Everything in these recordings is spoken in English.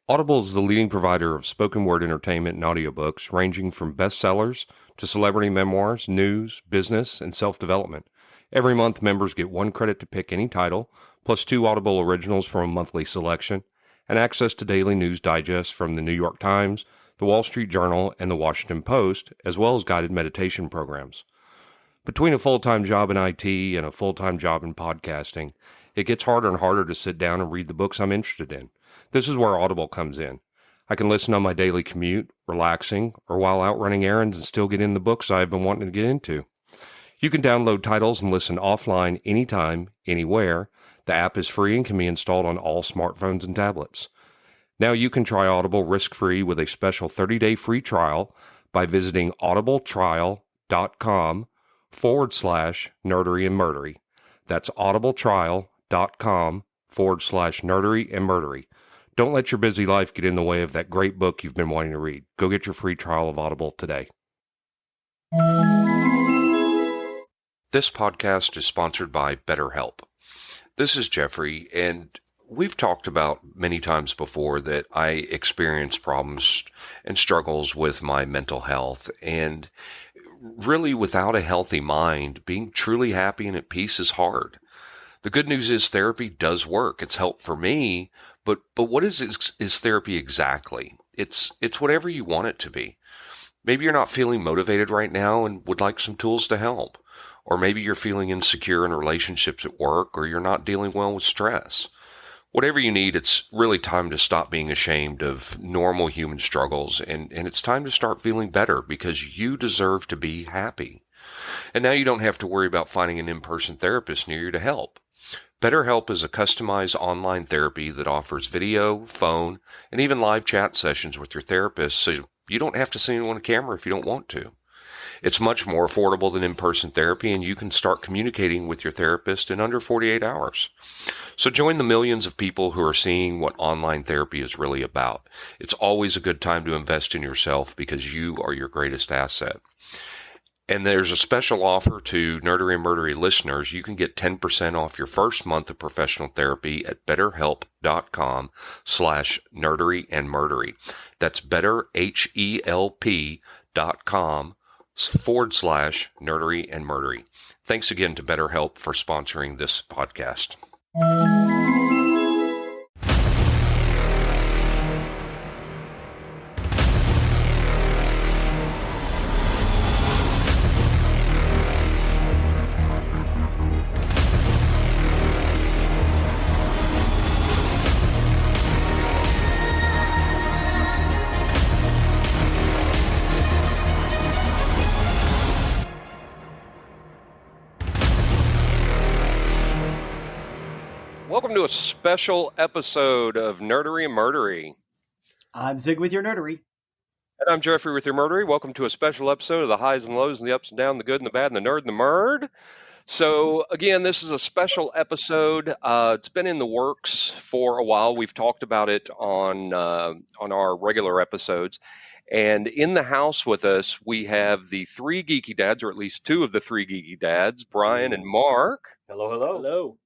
Audible is the leading provider of spoken word entertainment and audiobooks, ranging from bestsellers to celebrity memoirs, news, business, and self-development. Every month, members get 1 credit to pick any title, plus 2 Audible originals from a monthly selection, and access to daily news digests from the New York Times, the Wall Street Journal, and the Washington Post, as well as guided meditation programs. Between a full-time job in IT and a full-time job in podcasting, it gets harder and harder to sit down and read the books I'm interested in. This is where Audible comes in. I can listen on my daily commute, relaxing, or while out running errands and still get in the books I've been wanting to get into. You can download titles and listen offline anytime, anywhere. The app is free and can be installed on all smartphones and tablets. Now you can try Audible risk-free with a special 30-day free trial by visiting audibletrial.com/Nerdery and Murdery. That's audibletrial.com/Nerdery and Murdery. Don't let your busy life get in the way of that great book you've been wanting to read. Go get your free trial of Audible today. This podcast is sponsored by BetterHelp. This is Jeffrey, and we've talked about many times before that I experience problems and struggles with my mental health, and really without a healthy mind, being truly happy and at peace is hard. The good news is therapy does work. It's helped for me, but what is therapy exactly? It's whatever you want it to be. Maybe you're not feeling motivated right now and would like some tools to help. Or maybe you're feeling insecure in relationships at work, or you're not dealing well with stress. Whatever you need, it's really time to stop being ashamed of normal human struggles, and it's time to start feeling better because you deserve to be happy. And now you don't have to worry about finding an in-person therapist near you to help. BetterHelp is a customized online therapy that offers video, phone, and even live chat sessions with your therapist, so you don't have to see anyone on camera if you don't want to. It's much more affordable than in-person therapy, and you can start communicating with your therapist in under 48 hours. So join the millions of people who are seeing what online therapy is really about. It's always a good time to invest in yourself because you are your greatest asset. And there's a special offer to Nerdery and Murdery listeners. You can get 10% off your first month of professional therapy at betterhelp.com/Nerdery and Murdery. That's betterhelp.com/Nerdery and Murdery. Thanks again to BetterHelp for sponsoring this podcast. Welcome to a special episode of Nerdery and Murdery. I'm Zig with your Nerdery. And I'm Jeffrey with your Murdery. Welcome to a special episode of the highs and lows and the ups and downs, the good and the bad, and the nerd and the murd. So, again, this is a special episode. It's been in the works for a while. We've talked about it on our regular episodes. And in the house with us, we have the Three Geeky Dads, or at least 2 of the Three Geeky Dads, Brian and Mark. Hello, hello. Hello.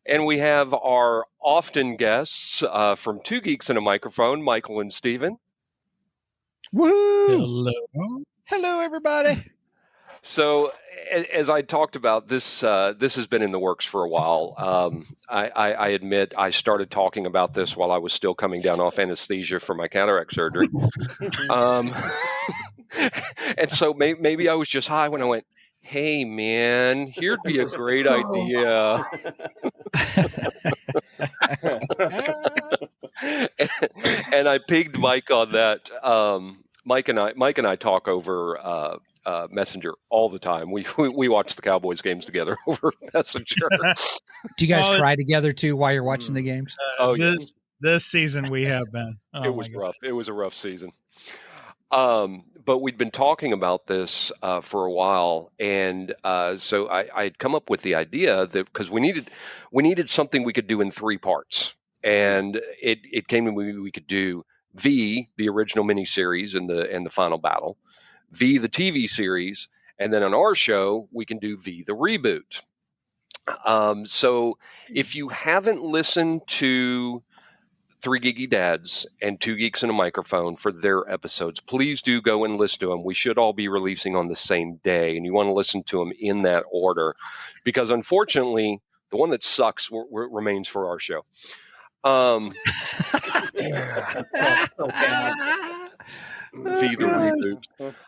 And we have our often guests from 2 Geeks and a Microphone, Michael and Steven. Woo! Hello. Hello, everybody. So, as I talked about, this has been in the works for a while. I admit I started talking about this while I was still coming down off anesthesia for my cataract surgery. And so maybe I was just high when I went, hey, man, here'd be a great idea. And I pigged Mike on that. Mike and I talk over Messenger all the time. We watch the Cowboys games together over Messenger. Do you guys cry together too while you're watching the games? This season we have been. Oh, it was rough. It was a rough season. But we'd been talking about this for a while, and so I had come up with the idea that because we needed something we could do in 3 parts, and it came to me we could do V, the original miniseries and the final battle, V, the TV series, and then on our show we can do V, the reboot. So if you haven't listened to Three Geeky Dads and Two Geeks and a Microphone for their episodes. Please do go and listen to them. We should all be releasing on the same day, and you want to listen to them in that order, because unfortunately, the one that sucks remains for our show. V the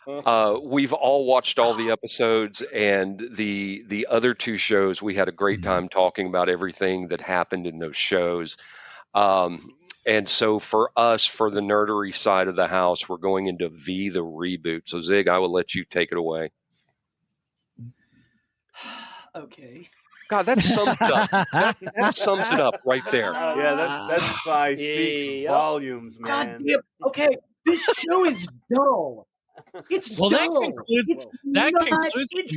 Reboot. We've all watched all the episodes, and the other two shows, we had a great time talking about everything that happened in those shows. And so for us, for the nerdery side of the house, we're going into V the Reboot. So Zig, I will let you take it away. Okay. God, that sums it up. That sums it up right there. Yeah, that sigh speaks volumes, man. God damn. Okay, this show is dull. It's Well, dull. concludes the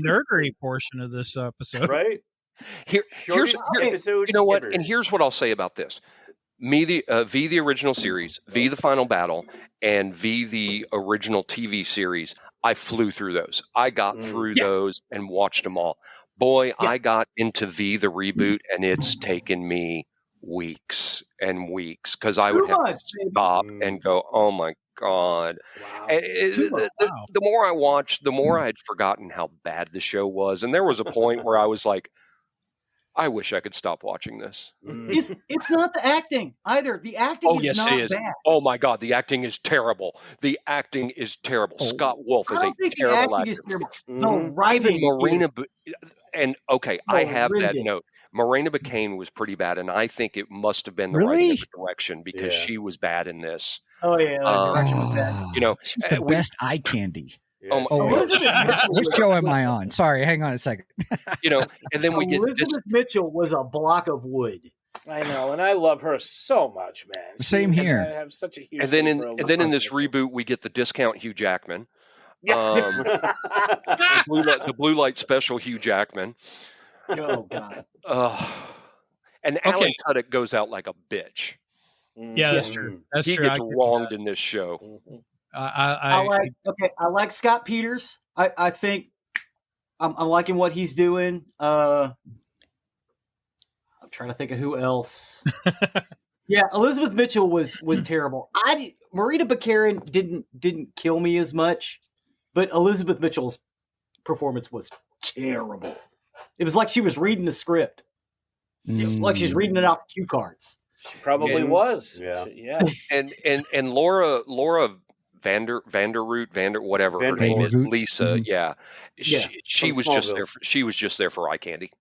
nerdery portion of this episode. Right? Here's episode you know what? ever. And here's what I'll say about this. V the original series, V the final battle, and V the original TV series, I flew through those. I got through those and watched them all. Boy, I got into V the Reboot, and it's taken me weeks and weeks, because I would have to stop and go, oh my God. Wow. And the more I watched, the more I had forgotten how bad the show was. And there was a point where I was like, I wish I could stop watching this. It's not the acting either. The acting is not bad. Oh my God, the acting is terrible. The acting is terrible. Scott Wolf is a terrible actor. The writing, Marina, and okay, I have that note. Marina Baccaine was pretty bad, and I think it must have been the writing of the direction, because she was bad in this. Oh yeah, the direction was bad. You know, she's the best eye candy. Yeah. What show am I on? Sorry, hang on a second. You know, and then we get Elizabeth Mitchell was a block of wood. I know, and I love her so much, man. Same here. I have such a huge. And then in this reboot, we get the discount Hugh Jackman. Yeah. The blue light special Hugh Jackman. Oh God. And Alan Tudyk goes out like a bitch. Yeah, that's true. That's he true. gets wronged in this show. I like Scott Peters. I think I'm liking what he's doing. I'm trying to think of who else. Yeah, Elizabeth Mitchell was terrible. Marina Baccarin didn't kill me as much, but Elizabeth Mitchell's performance was terrible. It was like she was reading the script. Like she's reading it off cue cards. She probably was. Yeah. And Laura Vanderroot, whatever her name is, Lisa. Yeah. She was just there. She was just there for eye candy.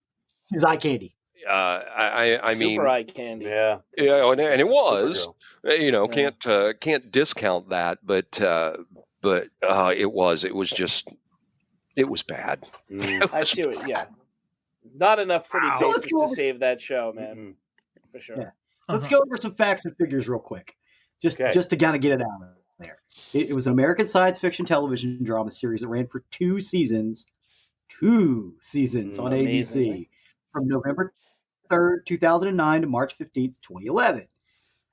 His eye candy. I mean, super eye candy. Yeah. Yeah, and it was. You know, can't discount that, but it was bad. I see it. Yeah. Not enough pretty faces to save that show, man. For sure. Yeah. Let's go over some facts and figures real quick, just to kind of get it out of there. It was an American science fiction television drama series that ran for 2 seasons. 2 seasons on ABC from November 3rd, 2009 to March 15th, 2011.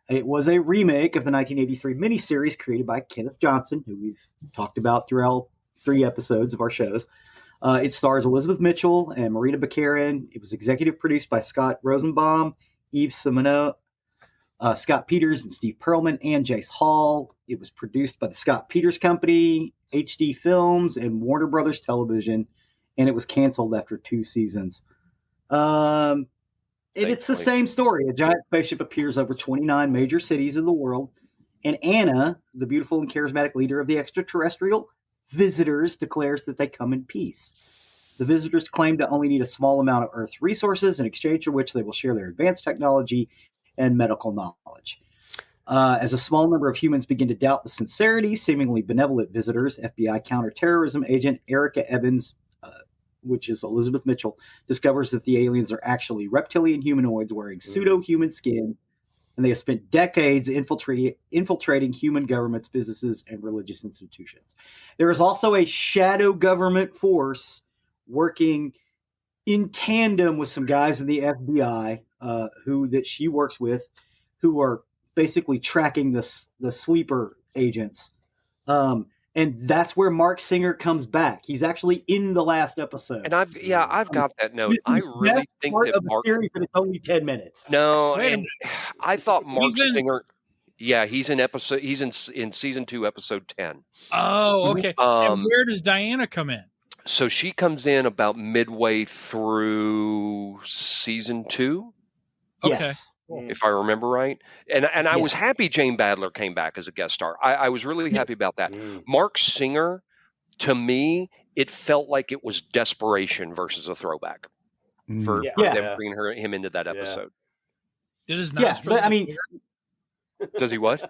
It was a remake of the 1983 miniseries created by Kenneth Johnson, who we've talked about throughout 3 episodes of our shows. It stars Elizabeth Mitchell and Marina Baccarin. It was executive produced by Scott Rosenbaum, Yves Simoneau, Scott Peters, and Steve Perlman, and Jace Hall. It was produced by the Scott Peters Company, HD Films, and Warner Brothers Television, and it was canceled after 2 seasons. It's the same story. A giant spaceship appears over 29 major cities in the world, and Anna, the beautiful and charismatic leader of the extraterrestrial visitors, declares that they come in peace. The visitors claim to only need a small amount of Earth's resources, in exchange for which they will share their advanced technology and medical knowledge. As a small number of humans begin to doubt the sincerity, seemingly benevolent visitors, FBI counterterrorism agent Erica Evans, which is Elizabeth Mitchell, discovers that the aliens are actually reptilian humanoids wearing pseudo-human skin, and they have spent decades infiltrating human governments, businesses, and religious institutions. There is also a shadow government force working in tandem with some guys in the FBI that she works with, who are basically tracking the sleeper agents. And that's where Mark Singer comes back. He's actually in the last episode. And I've got that note. It's the I really best think part that of the Mark. series, and it's only 10 minutes. No, Wait a and I thought Mark He's in- Singer. Yeah, he's in season 2, episode 10. Oh, okay. And where does Diana come in? So she comes in about midway through season 2, Okay. Yes. if I remember right. And I was happy Jane Badler came back as a guest star. I was really happy about that. Mark Singer, to me, it felt like it was desperation versus a throwback for them bringing him into that episode. Did his nostrils? But I mean, does he what?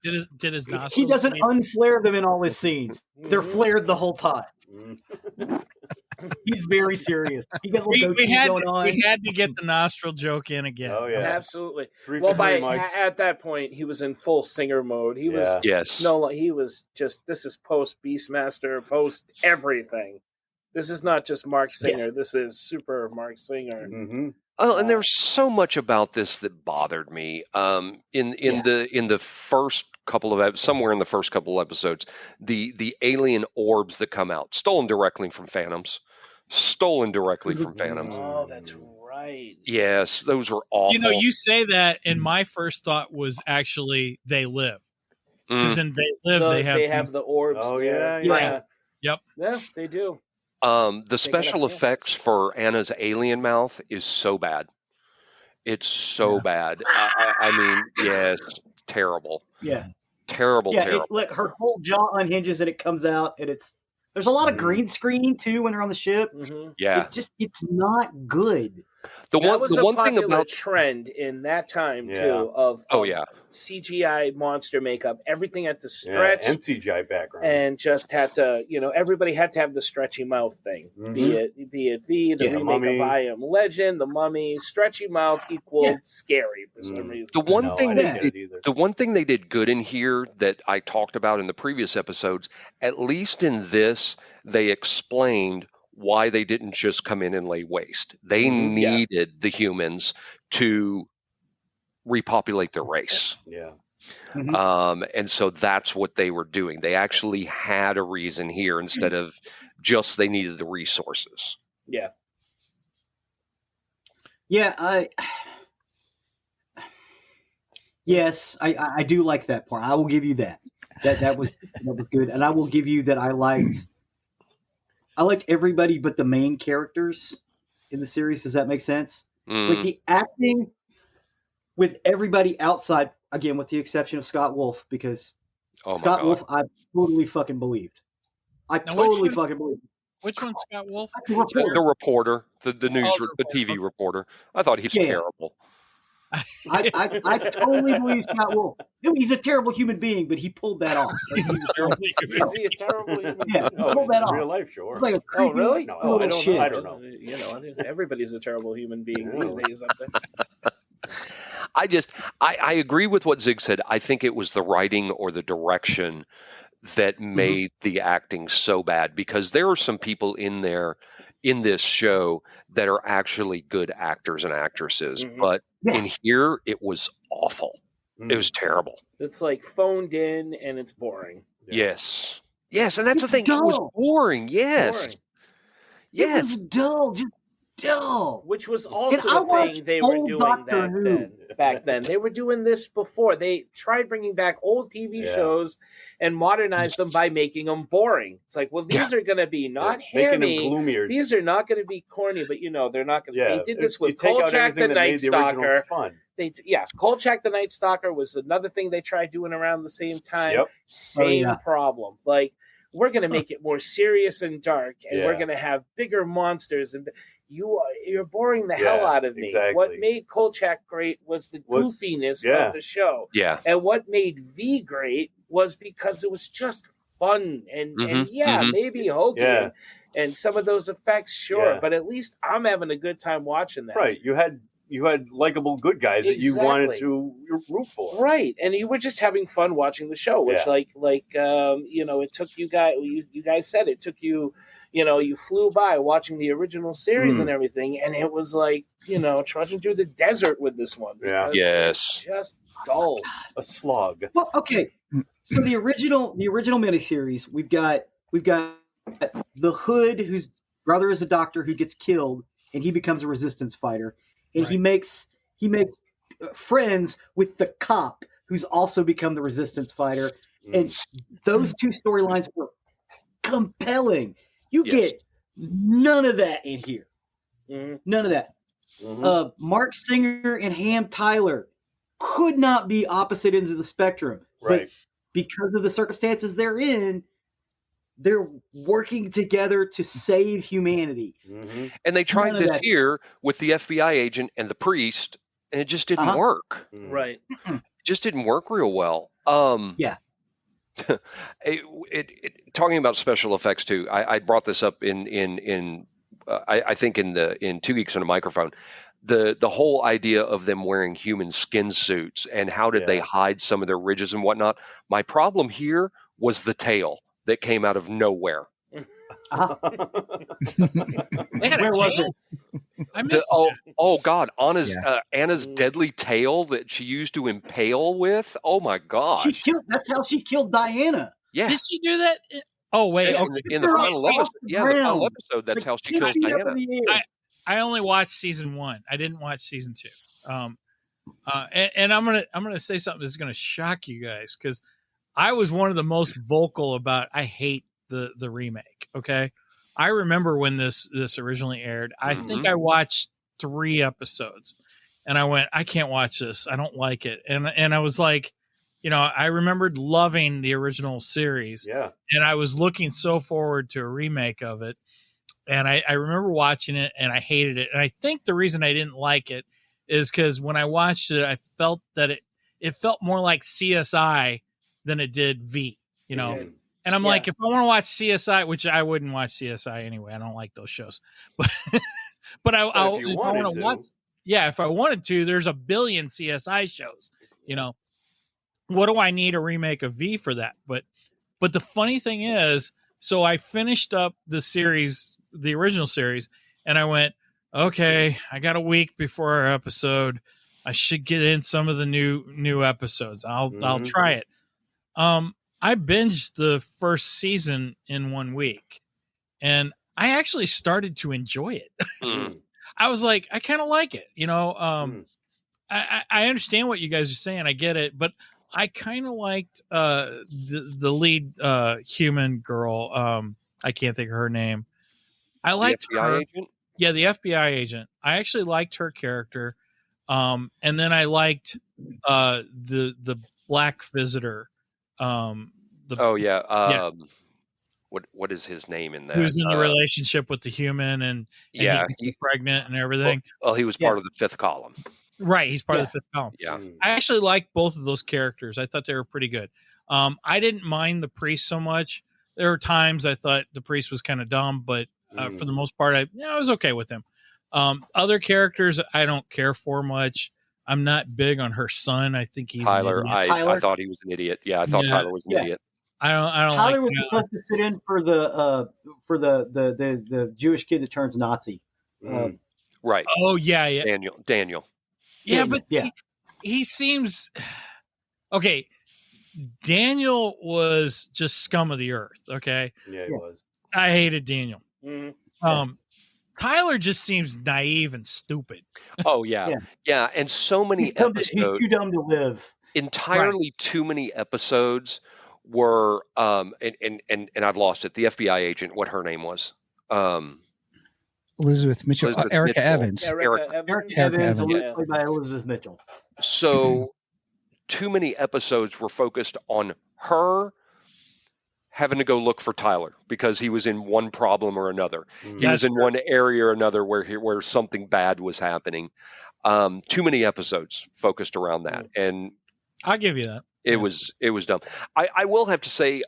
Did his nostrils? he doesn't unflare them in all his scenes. They're flared the whole time. He's very serious. He got a little we had going on. we had to get the nostril joke in again. Oh yeah, absolutely. Well, at that point, he was in full Singer mode. He was he was just, this is post Beastmaster, post everything. This is not just Mark Singer. Yes. This is super Mark Singer. Mm-hmm. Oh, and there's so much about this that bothered me. In the first couple of somewhere in the first couple of episodes, the alien orbs that come out, stolen directly from Phantoms. Oh, that's right. Yes, those were awful. You know, you say that, and my first thought was actually They Live. Because in They Live, they have the orbs. Oh there. yeah. Yep. Yeah, they do. The special effects for Anna's alien mouth is so bad. It's so bad. I mean, yes, terrible. Yeah. Terrible. Look, her whole jaw unhinges and it comes out, and there's a lot of green screening too when they're on the ship. Mm-hmm. Yeah. It's not good. The one thing popular about trend in that time too of CGI monster makeup, everything had to stretch, and CGI background, and just had to, everybody had to have the stretchy mouth thing. Mm-hmm. Be it the remake of I Am Legend, The Mummy, stretchy mouth equaled scary for some reason. The one thing they did good in here that I talked about in the previous episodes, at least in this, they explained why they didn't just come in and lay waste. They needed the humans to repopulate their race. Yeah. Mm-hmm. And so that's what they were doing. They actually had a reason here instead of just they needed the resources. Yeah. Yeah, I do like that part. I will give you that. That was good. And I will give you that I liked everybody but the main characters in the series. Does that make sense? Like the acting with everybody outside, again, with the exception of Scott Wolf, because Scott Wolf, I totally fucking believed. Fucking believed. Which one's Scott Wolf? The reporter, the news, the TV reporter. I thought he was terrible. I totally believe Scott Wolf. He's a terrible human being, but he pulled that off. Is he a terrible human being? Yeah, he pulled that off. Real life, sure. Like really? No, I don't know. I don't know. Everybody's a terrible human being these days. I agree with what Zig said. I think it was the writing or the direction that made the acting so bad, because there are some people in this show that are actually good actors and actresses, but in here it was awful. It was terrible. It's like phoned in and it's boring. Yes, and that's the thing. Dull. It was boring. Yes, It was dull. Just dull. Which was also the thing they were doing back then. They were doing this before. They tried bringing back old TV shows and modernized them by making them boring. It's like, well, these are going to be not hammy. These are not going to be corny, but they're not going to. They did this with Kolchak the Night Stalker. Kolchak the Night Stalker was another thing they tried doing around the same time. Yep. Same problem. Like, we're going to make it more serious and dark, and we're going to have bigger monsters, and you're boring the hell out of me. Exactly. What made Kolchak great was the goofiness of the show. Yeah. And what made V great was because it was just fun and maybe hokey. Yeah. And some of those effects, but at least I'm having a good time watching that. Right. You had likable good guys that you wanted to root for. Right. And you were just having fun watching the show, which it took you guys said it took you you flew by watching the original series and everything, and it was like, trudging through the desert with this one. Because it's just dull. A slog. Well, okay. So the original miniseries, we've got the Hood, whose brother is a doctor who gets killed, and he becomes a resistance fighter, and he makes friends with the cop, who's also become the resistance fighter, and those two storylines were compelling. You get none of that in here. None of that. Mark Singer and Ham Tyler could not be opposite ends of the spectrum. Right. But because of the circumstances they're in, they're working together to save humanity. And they tried this here with the FBI agent and the priest, and it just didn't work. Right. It just didn't work real well. Talking about special effects too, I brought this up in I think in 2 Geeks on a Microphone. The whole idea of them wearing human skin suits and how did they hide some of their ridges and whatnot. My problem here was the tail that came out of nowhere. Where was it? I missed oh God, Anna's deadly tail that she used to impale with. Oh my gosh, that's how she killed Diana. Yeah, did she do that? Oh wait, in the final episode, the final episode, that's how she kills Diana. I only watched season 1. I didn't watch season 2. And I'm gonna say something that's gonna shock you guys, because I was one of the most vocal about I hate the remake. Okay, I remember when this originally aired. I think I watched 3 episodes, and I went, I can't watch this. I don't like it. And I was like, I remembered loving the original series. Yeah. And I was looking so forward to a remake of it. And I remember watching it, and I hated it. And I think the reason I didn't like it is because when I watched it, I felt that it felt more like CSI than it did V, And I'm like, if I want to watch CSI, which I wouldn't watch CSI anyway, I don't like those shows. But if I want to watch, if I wanted to, there's a billion CSI shows. What do I need a remake of V for that? But the funny thing is, so I finished up the series, the original series, and I went, okay, I got a week before our episode. I should get in some of the new episodes. I'll try it. I binged the first season in 1 week, and I actually started to enjoy it. I was like, I kind of like it. I understand what you guys are saying. I get it, but I kind of liked the lead human girl. I can't think of her name. I liked the FBI her. agent? Yeah, the FBI agent. I actually liked her character. And then I liked the black visitor. What is his name in that? Who's in the relationship with the human and he's pregnant and everything. Well, he was part of the 5th column. Right, he's part of the 5th column. Yeah. I actually liked both of those characters. I thought they were pretty good. I didn't mind the priest so much. There were times I thought the priest was kind of dumb, but for the most part, I was okay with him. Other characters I don't care for much. I'm not big on her son. I think he's Tyler. I thought he was an idiot. Yeah, I thought Tyler was an idiot. I don't. Tyler was supposed to sit in for the Jewish kid that turns Nazi. Right. Oh yeah. Daniel. Yeah, but see, he seems okay. Daniel was just scum of the earth. Okay. Yeah, he was. I hated Daniel. Tyler just seems naive and stupid. Oh yeah. And so many episodes. He's too dumb to live. Entirely too many episodes were and I've lost it. The FBI agent, what her name was. Elizabeth Mitchell. Erica Evans. Erica Evans, played by Elizabeth Mitchell. So too many episodes were focused on her having to go look for Tyler because he was in one problem or another. He was in one area or another where something bad was happening. Too many episodes focused around that, and I'll give you that. It was dumb. I will have to say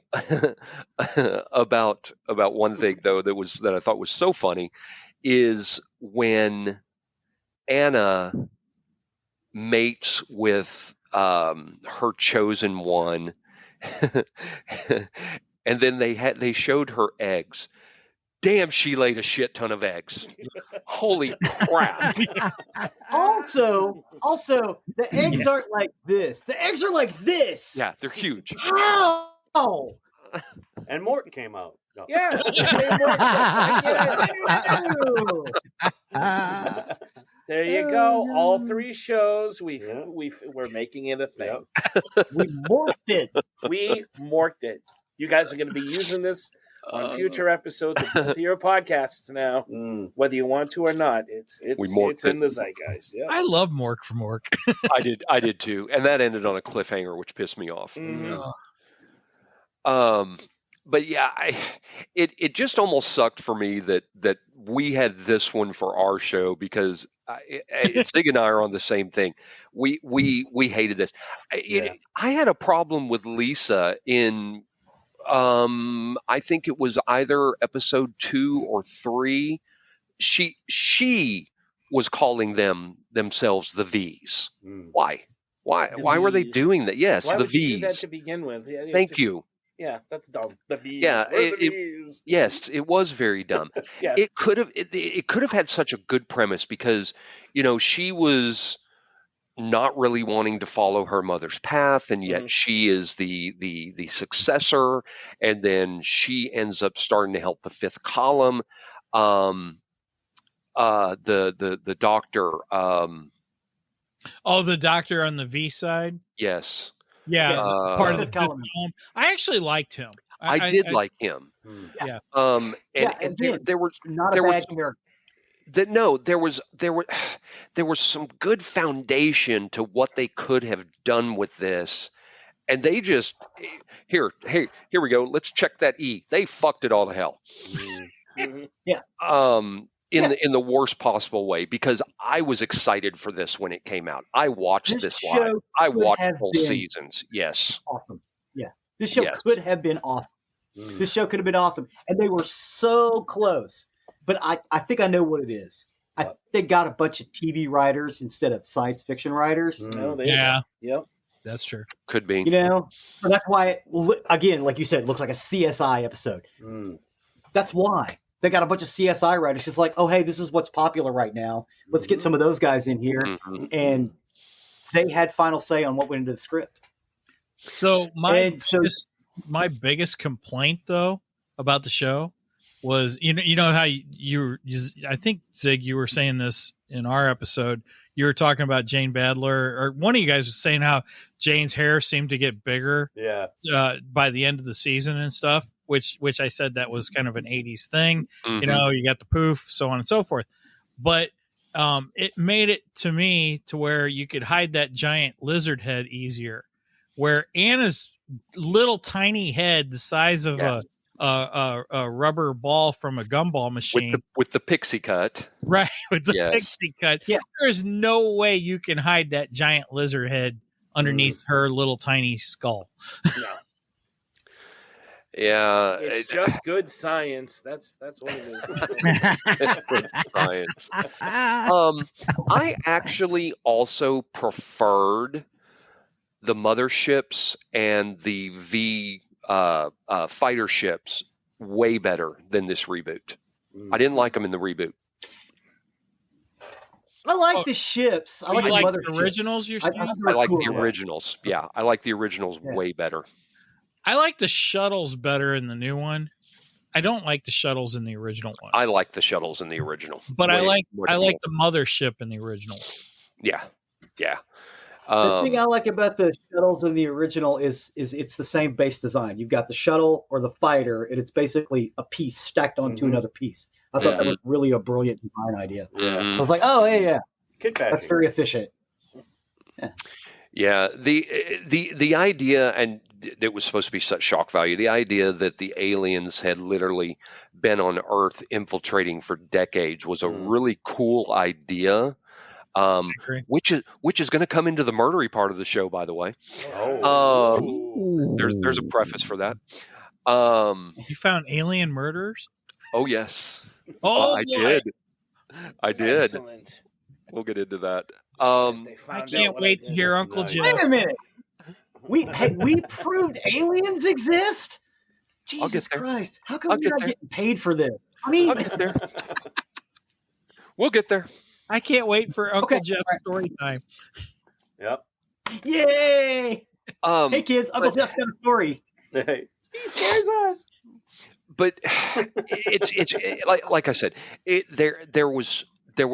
about one thing though that I thought was so funny is when Anna mates with her chosen one, and then they showed her eggs. damn, she laid a shit ton of eggs. Holy crap. Also, the eggs aren't like this. The eggs are like this. Yeah, they're huge. Ow! And Morton came out. No. Yeah. There you go. All 3 shows. We're making it a thing. We morphed it. We morphed it. You guys are going to be using this on future episodes of both of your podcasts now, whether you want to or not. It's in the zeitgeist. Yeah. I love Mork from Mork. I did too, and that ended on a cliffhanger, which pissed me off. But yeah, it just almost sucked for me that we had this one for our show because Zig and I are on the same thing. We hated this. I had a problem with Lisa in I think it was either episode 2 or 3. She was calling themselves the V's. Why were they doing that? Yes, Why the would you V's. do that to begin with? Yeah, Thank you. Yeah, that's dumb. The V's. Yeah, the V's. yes, it was very dumb. Yeah. It could have had such a good premise because she was not really wanting to follow her mother's path, and yet she is the successor, and then she ends up starting to help the 5th column. The doctor. The doctor on the V side. Yes. Yeah, part of the 5th column. I actually liked him. I did like him. Yeah. And again, there was not a bad character. there was some good foundation to what they could have done with this, and they just here we go. Let's check that E. They fucked it all to hell. Yeah. In the worst possible way, because I was excited for this when it came out. I watched this live. I watched whole seasons. Yes. Awesome. Yeah. This show could have been awesome. This show could have been awesome. And they were so close. But I think I know what it is. I think they got a bunch of TV writers instead of science fiction writers. Yep. That's true. Could be. So that's why, again, like you said, it looks like a CSI episode. That's why. They got a bunch of CSI writers just like, oh, hey, this is what's popular right now. Let's get some of those guys in here. And they had final say on what went into the script. So my biggest complaint, though, about the show was, you know how you I think, Zig, you were saying this in our episode. You were talking about Jane Badler, or one of you guys was saying how Jane's hair seemed to get bigger by the end of the season and stuff. Which I said that was kind of an 80s thing. You got the poof, so on and so forth. But it made it to me to where you could hide that giant lizard head easier. Where Anna's little tiny head, the size of a rubber ball from a gumball machine. With the pixie cut. Right, with the pixie cut. Yeah. There's no way you can hide that giant lizard head underneath her little tiny skull. No. Yeah, it's just good science. That's what it is. It's good science. I actually also preferred the motherships and the V fighter ships way better than this reboot. I didn't like them in the reboot. I like the ships. I like the originals. You're saying? I like the originals. Yeah, I like the originals way better. I like the shuttles better in the new one. I don't like the shuttles in the original one. I like the shuttles in the original. But I like the mothership in the original. Yeah. The thing I like about the shuttles in the original is it's the same base design. You've got the shuttle or the fighter, and it's basically a piece stacked onto another piece. I thought that was really a brilliant design idea. I was like, oh, yeah. That's very efficient. Yeah. The idea, and it was supposed to be such shock value, the idea that the aliens had literally been on Earth infiltrating for decades was a really cool idea. Which is going to come into the murdery part of the show, by the way. There's a preface for that. You found alien murderers? Oh yes. Oh, I did. Excellent. We'll get into that. I can't wait to hear Uncle Joe. Wait a minute. We proved aliens exist? Jesus Christ! How come we're not getting paid for this? I mean, I'll get there. We'll get there. I can't wait for Uncle Okay, Jeff's all story time. Yep. yay! Hey kids, Uncle but- Jeff's got a story. Hey. He scares us. But it's like I said, there was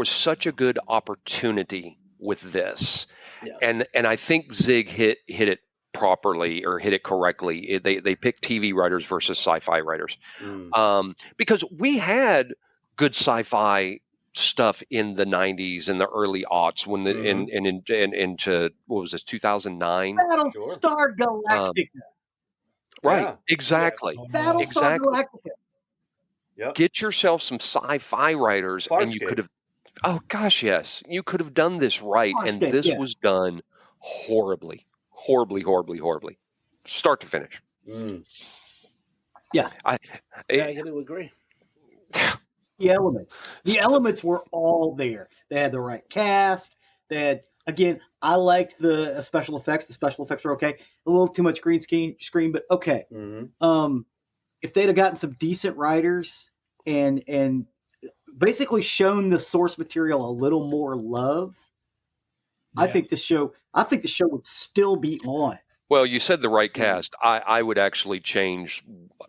such a good opportunity with this, Yeah. and I think Zig hit it properly or hit it correctly. They picked TV writers versus sci-fi writers, because we had good sci-fi stuff in the 90s and the early aughts when and into what was this 2009? Battlestar Galactica. Right, Yeah. exactly. Yes. Battlestar Exactly. Galactica. Yep. Get yourself some sci-fi writers, and you Farscape. could have. Oh gosh, yes, you could have done this right, and Farscape, this yeah. was done horribly, start to finish. Yeah. I got to agree. The elements. The elements were all there. They had the right cast. They had, again, I liked the special effects. The special effects were okay. A little too much green screen, but okay. If they'd have gotten some decent writers and basically shown the source material a little more love, I think the show would still be on. Well, you said the right cast. I would actually change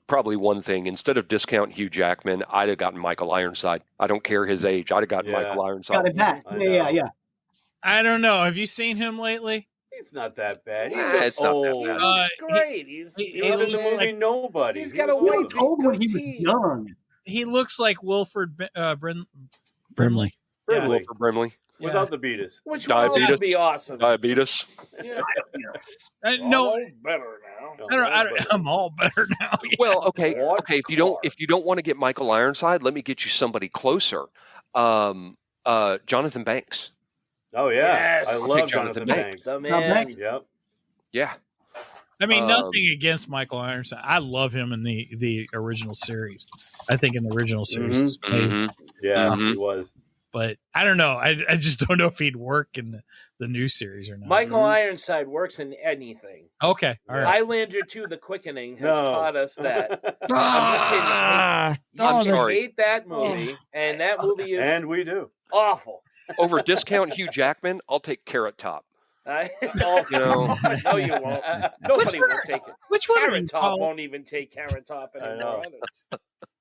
probably one thing. Instead of discount Hugh Jackman, I'd have gotten Michael Ironside. I don't care his age. I'd have gotten Michael Ironside. Got it back. Yeah. I don't know. Have you seen him lately? It's not that bad. It's not that bad. Looks great. He's He was in the movie like- Nobody. He's got He a was He white looked old when he was goatee. young. He looks like Wilford Brimley. Brimley. Wilford Brimley. Without the beatus. Which would also Diabetes. be awesome. Diabetes. Yeah. No, Better now. I don't, I'm all better now. Well, okay. What If you don't want to get Michael Ironside, let me get you somebody closer. Jonathan Banks. Oh yeah, Yes. I I'll love pick Jonathan Jonathan Banks. The Now, man. Banks- Yep. Yeah. I mean, nothing against Michael Ironside. I love him in the original series. I think in the original series is amazing. Yeah, Mhm. he was. But I don't know. I just don't know if he'd work in the new series or not. Michael Ironside works in anything. Okay. All right. Highlander 2: The Quickening has No. taught us that. Ah, I'm sorry. sorry. Hate that movie, and that movie is And we do. awful. Over discount Hugh Jackman, I'll take Carrot Top. Oh, You know. no, you won't. Nobody will take it. Which one? Carrot Top won't even take Carrot Top I anymore. know.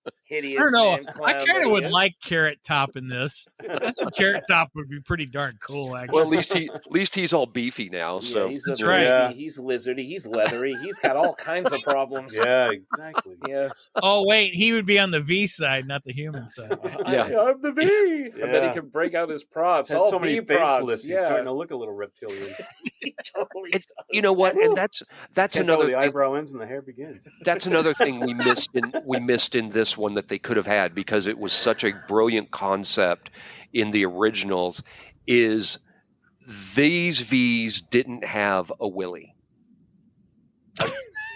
It's hideous. I don't know. man, I clown kind that of he would is. like Carrot Top in this. I think Carrot Top would be pretty darn cool, actually. Well, at least he's all beefy now. So Yeah, he's That's a right. beefy, he's lizardy, he's leathery, he's got all kinds of problems. Yeah, exactly. Yeah. Oh wait, he would be on the V side, not the human side. Yeah. I'm the V. And then he Yeah. can break out his props. Has All so many V props. facelifts. He's Yeah. starting to look a little reptilian. He totally It- does. you know what? And that's Can't tell another where the thing. eyebrow ends and the hair begins. That's another thing we missed in this one that they could have had, because it was such a brilliant concept in the originals. Is these V's didn't have a willy.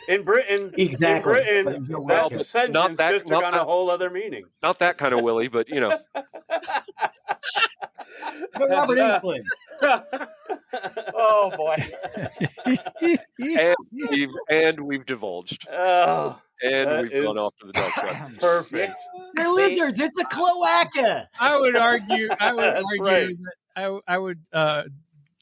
In Britain, Exactly. in But Britain, you're that welcome. sentence Not that- just took not on a that- whole other meaning. Not that kind of willy, but you know. But Robert Englund. Oh boy. and we've divulged, Oh, and That we've is- gone off to the dark side. Perfect. They're lizards. It's a cloaca. I would argue. That's right. that I would.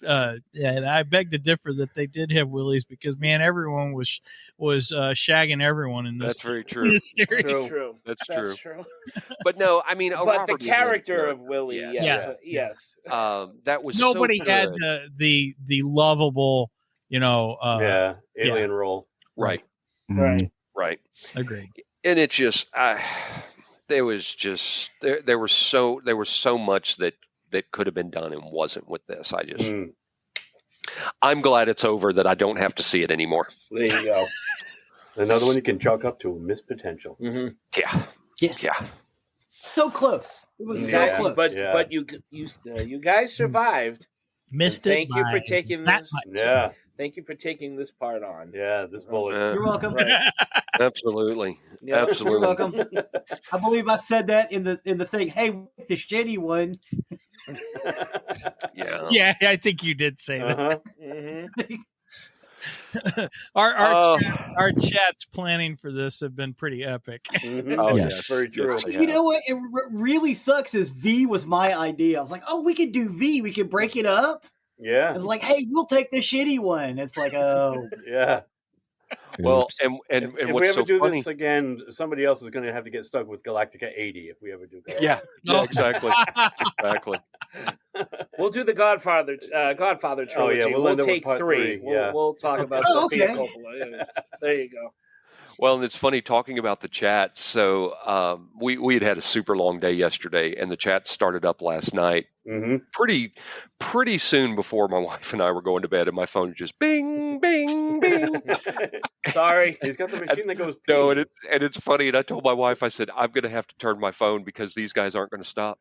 And I beg to differ that they did have willies, because man, everyone was shagging everyone in this. That's very in true. this series. true. That's That's true. true. But no, I mean, But Robert the Englund character of Willie, Yes. yes. that was Nobody so had good. the lovable, Yeah, alien role. Right, Right. right. Agreed. And it just there was so much that could have been done and wasn't with this. I'm glad it's over, that I don't have to see it anymore. There you go. Another one you can chalk up to a missed potential. Mm-hmm. Yeah, Yes. yeah. So close. It was Yeah. so close. But you guys survived. Missed And it. Thank you for by taking that this. much. Yeah, Thank you for taking this part on. yeah, this bullet. You're welcome. Right. Absolutely, Yeah. absolutely. You're welcome. I believe I said that in the thing. Hey, the shitty one. Yeah. Yeah, I think you did say that. Uh-huh. Mm-hmm. Our chats planning for this have been pretty epic. Mm-hmm. Oh, Yes. Very true. Yes, You know what? It really sucks is V was my idea. I was like, oh, we could do V. We could break it up. Yeah. I was like, hey, we'll take the shitty one. It's like, oh. Yeah. Well, and If we what's ever so do funny? this again, somebody else is going to have to get stuck with Galactica 80 if we ever do that. Yeah, No. exactly, exactly. We'll do the Godfather trilogy. Oh, yeah, we'll end up with take part 3. three, yeah. We'll talk about Oh, Sophia okay. Coppola. Yeah. There you go. Well, and it's funny talking about the chat. So we had a super long day yesterday, and the chat started up last night Mm-hmm. pretty soon before my wife and I were going to bed, and my phone just bing, bing, bing. Sorry. He's got the machine that goes. No, ping. and it's funny. And I told my wife, I said, I'm going to have to turn my phone because these guys aren't going to stop.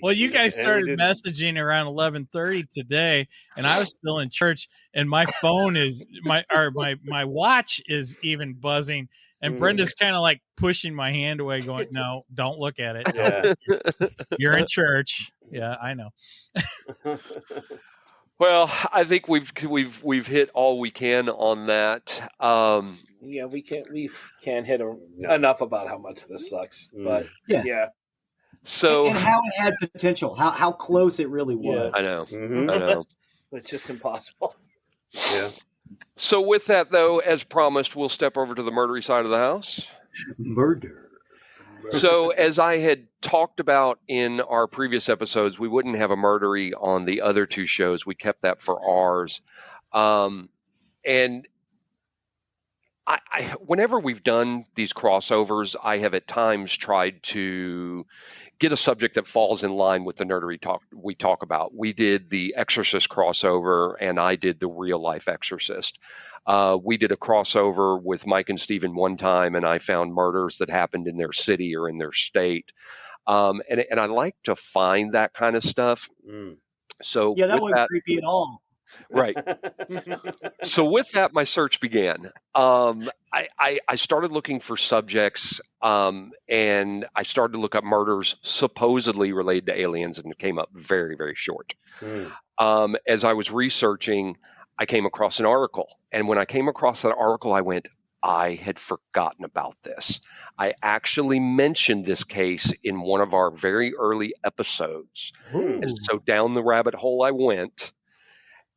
Well, you guys And we started did- messaging around 11:30 today, and I was still in church, and my phone is my watch is even buzzing, and Brenda's kind of like pushing my hand away, going, "No, don't look at it. Yeah. You're in church." Yeah, I know. Well, I think we've hit all we can on that. Yeah, we can't hit enough about how much this sucks. But yeah. So And how it had potential, how close it really was. I know, Mm-hmm. I know. It's just impossible. Yeah. So with that, though, as promised, we'll step over to the murdery side of the house. Murder. So as I had talked about in our previous episodes, we wouldn't have a murdery on the other two shows. We kept that for ours. And I whenever we've done these crossovers, I have at times tried to get a subject that falls in line with the nerdery we talk about. We did the Exorcist crossover, and I did the real life Exorcist. We did a crossover with Mike and Steven one time, and I found murders that happened in their city or in their state. And I like to find that kind of stuff. Mm. So Yeah, that with wasn't creepy at all. right. So with that, my search began. I started looking for subjects, and I started to look up murders supposedly related to aliens, and it came up very, very short. Mm. As I was researching, I came across an article, and when I came across that article, I went, I had forgotten about this. I actually mentioned this case in one of our very early episodes, and so down the rabbit hole I went.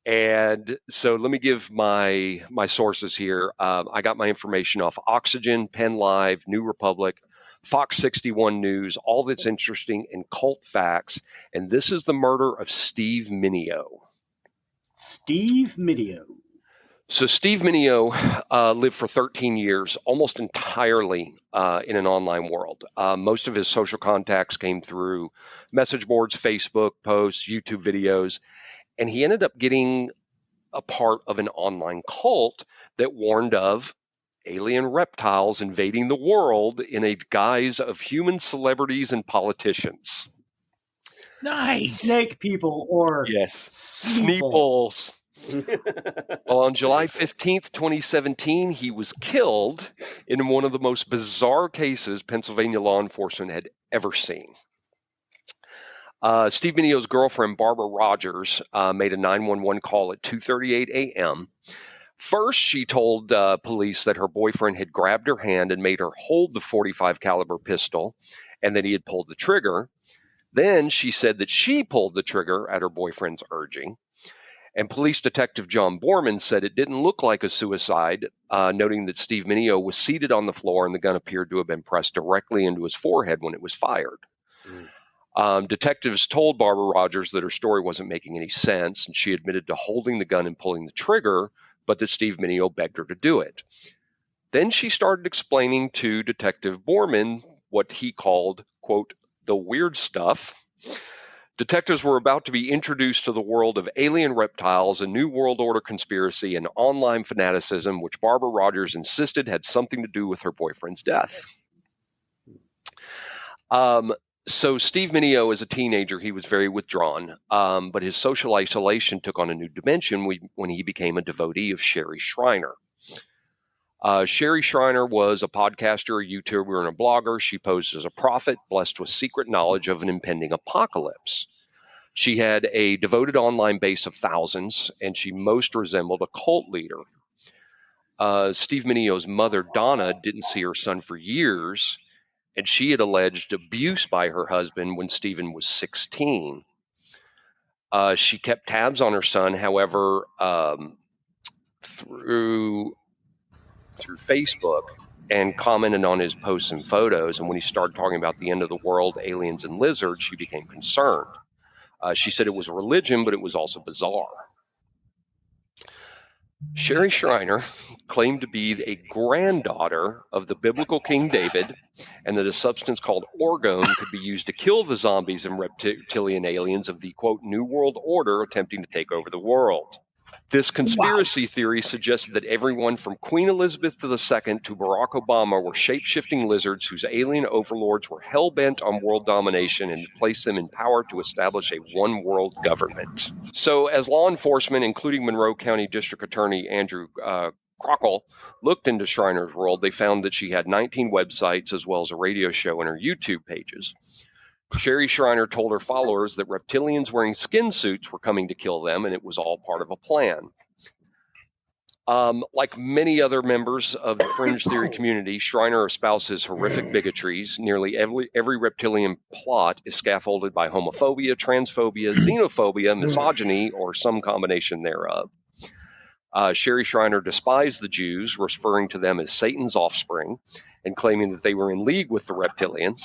And so let me give my sources here. I got my information off Oxygen, Penn Live, New Republic, Fox 61 News, All That's Interesting, and Cult Facts. And this is the murder of Steve Mineo. Steve Mineo. So Steve Mineo lived for 13 years, almost entirely in an online world. Most of his social contacts came through message boards, Facebook posts, YouTube videos. And he ended up getting a part of an online cult that warned of alien reptiles invading the world in a guise of human celebrities and politicians. Nice. Snake people or Yes, Sneeple. Sneeples. Well, on July 15th, 2017, he was killed in one of the most bizarre cases Pennsylvania law enforcement had ever seen. Steve Mineo's girlfriend, Barbara Rogers, made a 911 call at 2:38 a.m. First, she told police that her boyfriend had grabbed her hand and made her hold the .45 caliber pistol, and that he had pulled the trigger. Then she said that she pulled the trigger at her boyfriend's urging. And police detective John Borman said it didn't look like a suicide, noting that Steve Mineo was seated on the floor and the gun appeared to have been pressed directly into his forehead when it was fired. Detectives told Barbara Rogers that her story wasn't making any sense, and she admitted to holding the gun and pulling the trigger, but that Steve Mineo begged her to do it. Then she started explaining to Detective Borman what he called, quote, the weird stuff. Detectives were about to be introduced to the world of alien reptiles, a New World Order conspiracy, and online fanaticism, which Barbara Rogers insisted had something to do with her boyfriend's death. So Steve Mineo, as a teenager, he was very withdrawn, but his social isolation took on a new dimension when he became a devotee of Sherry Shriner. Sherry Shriner was a podcaster, a YouTuber, and a blogger. She posed as a prophet, blessed with secret knowledge of an impending apocalypse. She had a devoted online base of thousands, and she most resembled a cult leader. Steve Minio's mother, Donna, didn't see her son for years, and she had alleged abuse by her husband when Stephen was 16. She kept tabs on her son, however, through Facebook, and commented on his posts and photos. And when he started talking about the end of the world, aliens, and lizards, she became concerned. She said it was a religion, but it was also bizarre. Sherry Shriner claimed to be a granddaughter of the biblical King David, and that a substance called orgone could be used to kill the zombies and reptilian aliens of the, quote, New World Order attempting to take over the world. This conspiracy theory suggested that everyone from Queen Elizabeth II to Barack Obama were shape-shifting lizards whose alien overlords were hell-bent on world domination and placed them in power to establish a one-world government. So as law enforcement, including Monroe County District Attorney Andrew Crockle, looked into Shriner's world, they found that she had 19 websites as well as a radio show and her YouTube pages. Sherry Shriner told her followers that reptilians wearing skin suits were coming to kill them, and it was all part of a plan. Like many other members of the fringe theory community, Shriner espouses horrific bigotries. Nearly every reptilian plot is scaffolded by homophobia, transphobia, xenophobia, misogyny, or some combination thereof. Sherry Shriner despised the Jews, referring to them as Satan's offspring, and claiming that they were in league with the reptilians.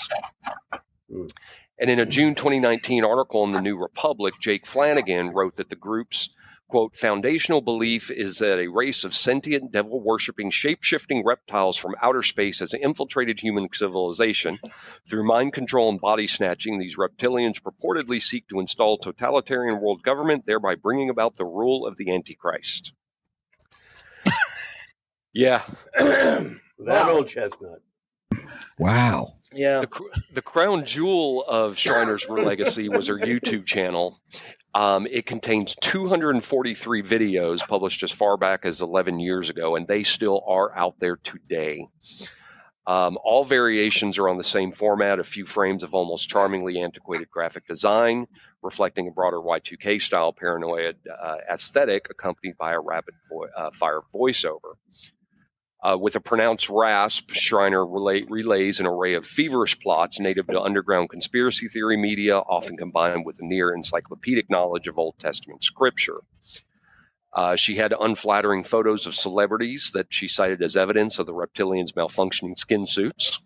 And in a June 2019 article in the New Republic, Jake Flanagan wrote that the group's, quote, foundational belief is that a race of sentient, devil-worshipping, shape-shifting reptiles from outer space has infiltrated human civilization. Through mind control and body snatching, these reptilians purportedly seek to install totalitarian world government, thereby bringing about the rule of the Antichrist. Yeah. That old chestnut. Wow. Yeah. The crown jewel of Shriner's legacy was her YouTube channel. It contains 243 videos published as far back as 11 years ago, and they still are out there today. All variations are on the same format, a few frames of almost charmingly antiquated graphic design, reflecting a broader Y2K style paranoid aesthetic accompanied by a rapid fire voiceover. With a pronounced rasp, Shriner relays an array of feverish plots native to underground conspiracy theory media, often combined with a near encyclopedic knowledge of Old Testament scripture. She had unflattering photos of celebrities that she cited as evidence of the reptilians' malfunctioning skin suits.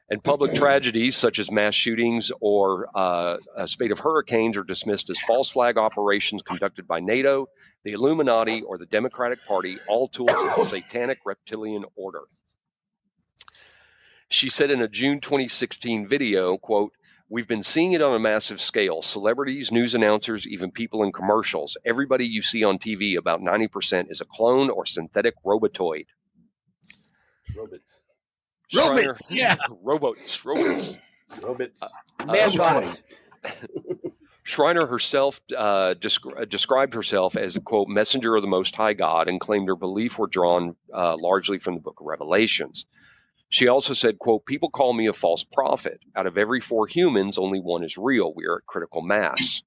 And public tragedies such as mass shootings or a spate of hurricanes are dismissed as false flag operations conducted by NATO, the Illuminati, or the Democratic Party, all tools of the satanic reptilian order. She said in a June 2016 video, quote, we've been seeing it on a massive scale. Celebrities, news announcers, even people in commercials. Everybody you see on TV, about 90% is a clone or synthetic robotoid. Robots. Robots, yeah. Robots. Man-bots. Shriner herself described herself as a, quote, messenger of the Most High God, and claimed her belief were drawn largely from the book of Revelations. She also said, quote, people call me a false prophet. Out of every 4 humans, only one is real. We are at critical mass.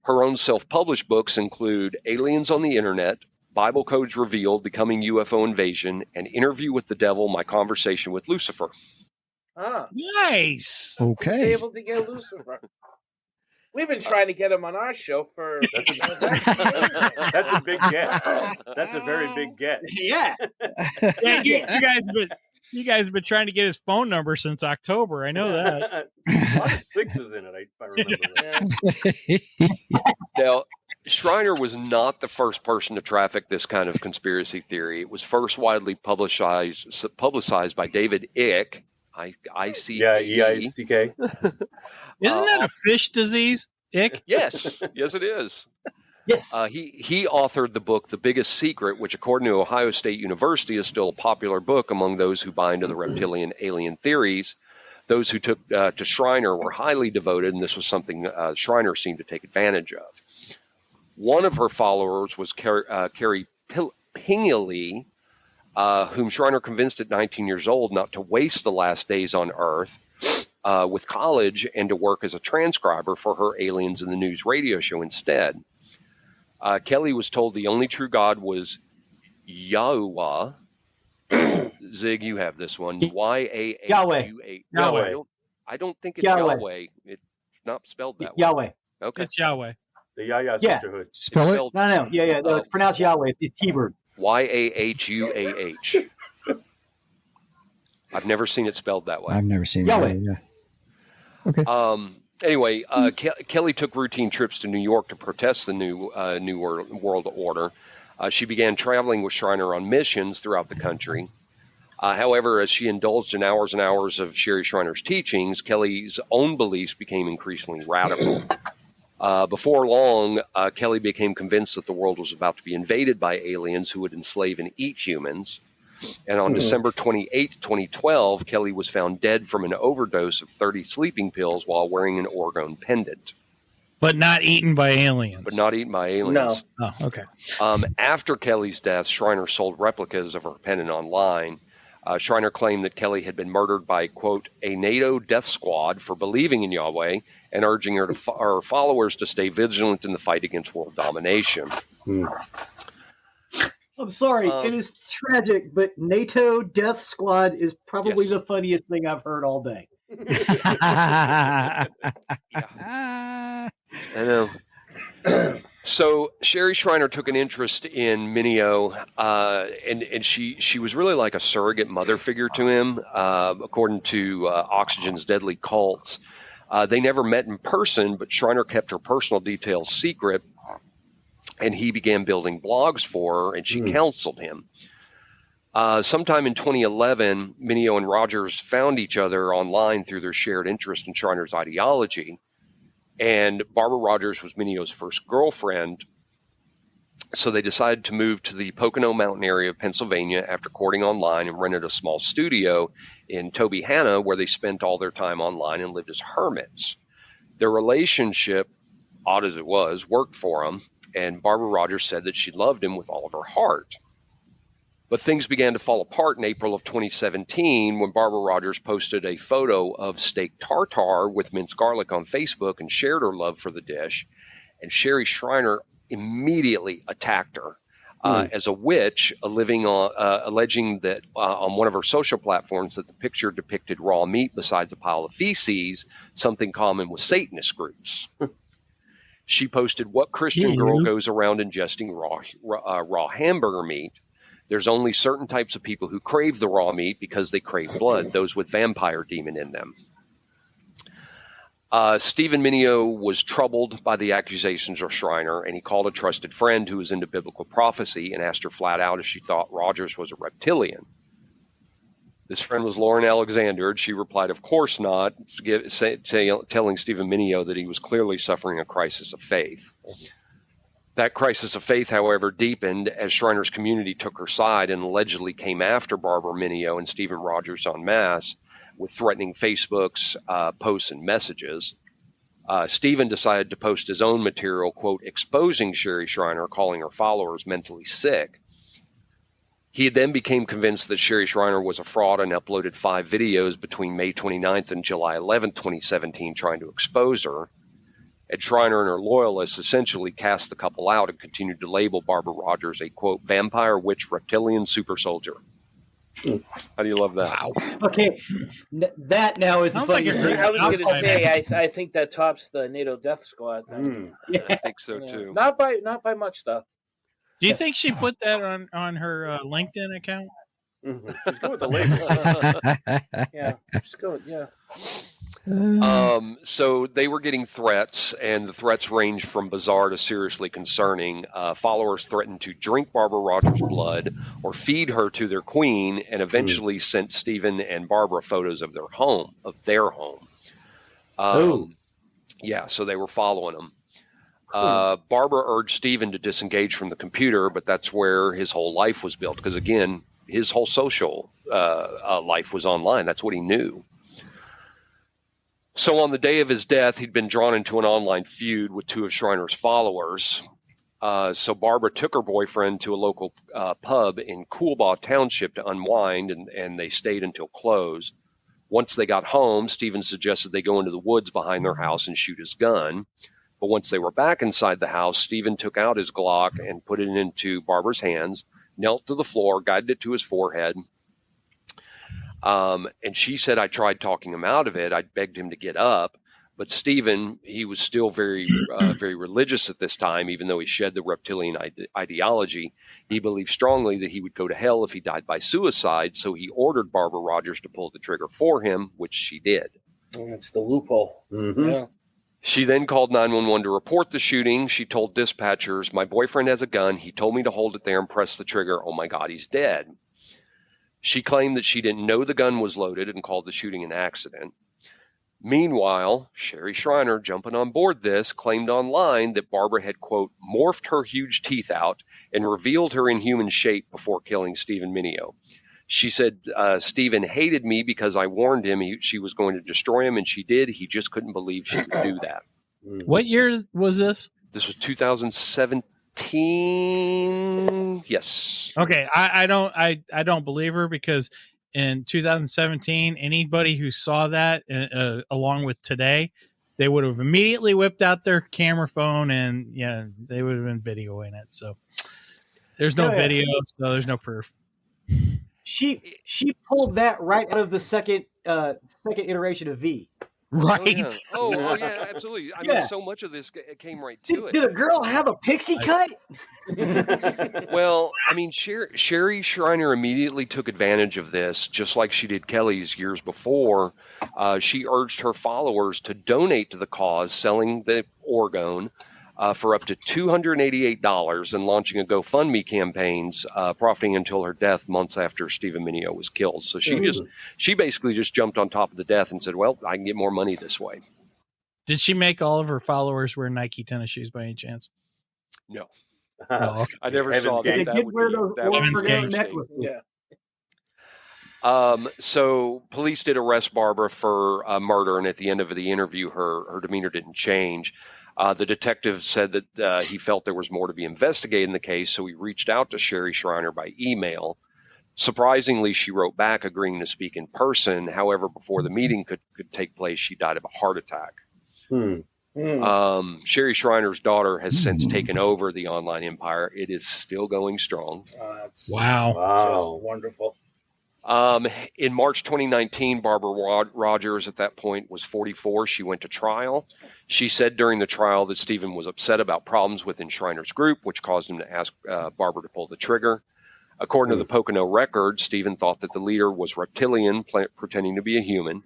Her own self-published books include Aliens on the Internet, Bible Codes Revealed, The Coming UFO Invasion, and Interview with the Devil, My Conversation with Lucifer. Nice. Okay. He's able to get Lucifer. We've been trying to get him on our show for... That's a big get. That's a very big get. Yeah. You guys have been trying to get his phone number since October. I know that. A lot of 6s in it, if I remember right. Now, Shriner was not the first person to traffic this kind of conspiracy theory. It was first widely publicized by David Icke, I-C-K-E. Yeah, E-I-C-K. Isn't that a fish disease, Ick? Yes, it is. Yes. He authored the book The Biggest Secret, which according to Ohio State University is still a popular book among those who buy into the reptilian alien theories. Those who took to Shriner were highly devoted, and this was something Shriner seemed to take advantage of. One of her followers was Carrie Pingley, whom Shriner convinced at 19 years old not to waste the last days on Earth. with college and to work as a transcriber for her Aliens in the News radio show instead. Kelly was told the only true God was Yahweh. Zig, you have this one. Y-A-H-U-A. Yahweh. I don't think it's Yahweh. Yahweh. It's not spelled that way. Yahweh. Okay. It's Yahweh. The Yaya Yeah. Sisterhood. Spell it. No. Yeah. No, it's pronounced Yahweh. It's Hebrew. Y-A-H-U-A-H. I've never seen it spelled that way. I've never seen Yahweh. it. Yeah. Okay. Anyway, Kelly took routine trips to New York to protest the New World Order. She began traveling with Schreiner on missions throughout the country. However, as she indulged in hours and hours of Sherry Schreiner's teachings, Kelly's own beliefs became increasingly radical. Before long, Kelly became convinced that the world was about to be invaded by aliens who would enslave and eat humans. And on December 28, 2012, Kelly was found dead from an overdose of 30 sleeping pills while wearing an orgone pendant. But not eaten by aliens. But not eaten by aliens. No. Oh, okay. After Kelly's death, Schreiner sold replicas of her pendant online. Schreiner claimed that Kelly had been murdered by, quote, a NATO death squad for believing in Yahweh and urging her followers to stay vigilant in the fight against world domination. I'm sorry, it is tragic, but NATO Death Squad is probably the funniest thing I've heard all day. I know. So Sherry Schreiner took an interest in Mineo, and she was really like a surrogate mother figure to him, according to Oxygen's Deadly Cults. They never met in person, but Schreiner kept her personal details secret, and he began building blogs for her, and she counseled him. Sometime in 2011, Mineo and Rogers found each other online through their shared interest in Schreiner's ideology. And Barbara Rogers was Mineo's first girlfriend. So they decided to move to the Pocono Mountain area of Pennsylvania after courting online and rented a small studio in Tobyhanna, where they spent all their time online and lived as hermits. Their relationship, odd as it was, worked for them. And Barbara Rogers said that she loved him with all of her heart. But things began to fall apart in April of 2017 when Barbara Rogers posted a photo of steak tartare with minced garlic on Facebook and shared her love for the dish. And Sherry Schreiner immediately attacked her as a witch, alleging that on one of her social platforms that the picture depicted raw meat besides a pile of feces, something common with Satanist groups. She posted, "What Christian girl goes around ingesting raw hamburger meat? There's only certain types of people who crave the raw meat because they crave blood, those with vampire demon in them." Stephen Mineo was troubled by the accusations of Schreiner, and he called a trusted friend who was into biblical prophecy and asked her flat out if she thought Rogers was a reptilian. This friend was Lauren Alexander, and she replied, "Of course not," telling Stephen Mineo that he was clearly suffering a crisis of faith. That crisis of faith, however, deepened as Schreiner's community took her side and allegedly came after Barbara Mineo and Stephen Rogers en masse with threatening Facebook's posts and messages. Stephen decided to post his own material, quote, exposing Sherry Schreiner, calling her followers mentally sick. He then became convinced that Sherry Schreiner was a fraud and uploaded 5 videos between May 29th and July 11th, 2017, trying to expose her. And Schreiner and her loyalists essentially cast the couple out and continued to label Barbara Rogers a, quote, vampire, witch, reptilian super soldier. How do you love that? Wow. Okay, that now is the funniest thing. I was going to say, I think that tops the NATO Death Squad. I think so too. Not by much, though. Do you think she put that on her LinkedIn account? Just go with the label. Yeah, just go. Yeah. So they were getting threats, and the threats ranged from bizarre to seriously concerning. Followers threatened to drink Barbara Rogers' blood or feed her to their queen, and eventually sent Stephen and Barbara photos of their home. Yeah, so they were following them. Barbara urged Stephen to disengage from the computer, but that's where his whole life was built, because again, his whole social life was online. That's what he knew. So on the day of his death, he'd been drawn into an online feud with 2 of Schreiner's followers. So Barbara took her boyfriend to a local pub in Coolbaugh Township to unwind, and they stayed until close. Once they got home, Stephen suggested they go into the woods behind their house and shoot his gun. But once they were back inside the house, Stephen took out his Glock and put it into Barbara's hands, knelt to the floor, guided it to his forehead. And she said, I tried talking him out of it. I begged him to get up. But Stephen, he was still very religious at this time, even though he shed the reptilian ideology. He believed strongly that he would go to hell if he died by suicide. So he ordered Barbara Rogers to pull the trigger for him, which she did. That's the loophole. Mm-hmm. Yeah. She then called 911 to report the shooting. She told dispatchers, my boyfriend has a gun. He told me to hold it there and press the trigger. Oh, my God, he's dead. She claimed that she didn't know the gun was loaded and called the shooting an accident. Meanwhile, Sherry Shriner, jumping on board this, claimed online that Barbara had, quote, morphed her huge teeth out and revealed her inhuman shape before killing Stephen Mineo. She said Stephen hated me because I warned him she was going to destroy him, and she did. He just couldn't believe she would do that. What year was this? This was 2017. Yes. Okay, I don't believe her, because in 2017, anybody who saw that along with today, they would have immediately whipped out their camera phone and they would have been videoing it. So there's no video, so there's no proof. She pulled that right out of the second iteration of V. Right. Oh, yeah, absolutely. I mean, so much of this came right to it. Did a girl have a pixie cut? Well, I mean, Sherry Shriner immediately took advantage of this, just like she did Kelly's years before. She urged her followers to donate to the cause, selling the orgone for up to $288 and launching a GoFundMe campaigns, profiting until her death months after Stephen Mineo was killed. So she basically just jumped on top of the death and said, well, I can get more money this way. Did she make all of her followers wear Nike tennis shoes by any chance? No. Oh, okay. I never saw that. That would be necklace. Yeah. So police did arrest Barbara for murder, and at the end of the interview, her demeanor didn't change. The detective said that he felt there was more to be investigated in the case, so he reached out to Sherry Shriner by email. Surprisingly, she wrote back agreeing to speak in person. However, before the meeting could take place, she died of a heart attack. Sherry Shriner's daughter has since taken over the online empire. It is still going strong. Wow. Just wonderful. In March 2019, Barbara Rogers at that point was 44. She went to trial. She said during the trial that Stephen was upset about problems within Shriner's group, which caused him to ask Barbara to pull the trigger. According to the Pocono record, Stephen thought that the leader was reptilian, pretending to be a human.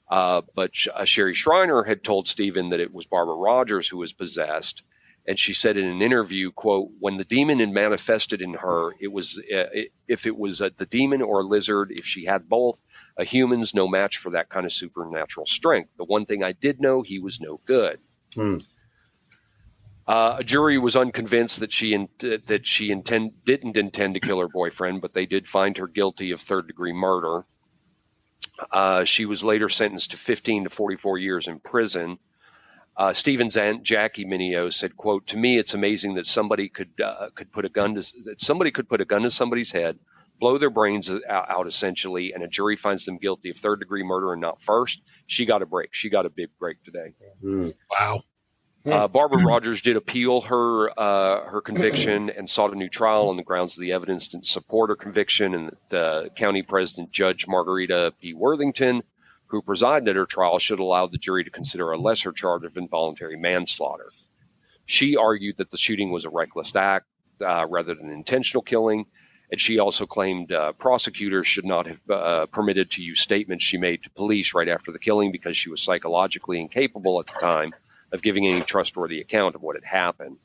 But Sherry Shriner had told Stephen that it was Barbara Rogers who was possessed. And she said in an interview, quote, when the demon had manifested in her, it was if it was the demon or a lizard, if she had both, a human's no match for that kind of supernatural strength. The one thing I did know, he was no good. A jury was unconvinced that she didn't intend to kill her boyfriend, but they did find her guilty of third-degree murder. She was later sentenced to 15 to 44 years in prison. Stephen's aunt Jackie Mineo said, quote, to me, it's amazing that somebody could put a gun to somebody's head, blow their brains out essentially, and a jury finds them guilty of third-degree murder and not first. She got a break. She got a big break today. Wow. Barbara Rogers did appeal her conviction and sought a new trial on the grounds that the evidence didn't support her conviction, and the county president, Judge Margarita P. Worthington, who presided at her trial, should allow the jury to consider a lesser charge of involuntary manslaughter. She argued that the shooting was a reckless act rather than intentional killing, and she also claimed prosecutors should not have permitted to use statements she made to police right after the killing because she was psychologically incapable at the time of giving any trustworthy account of what had happened.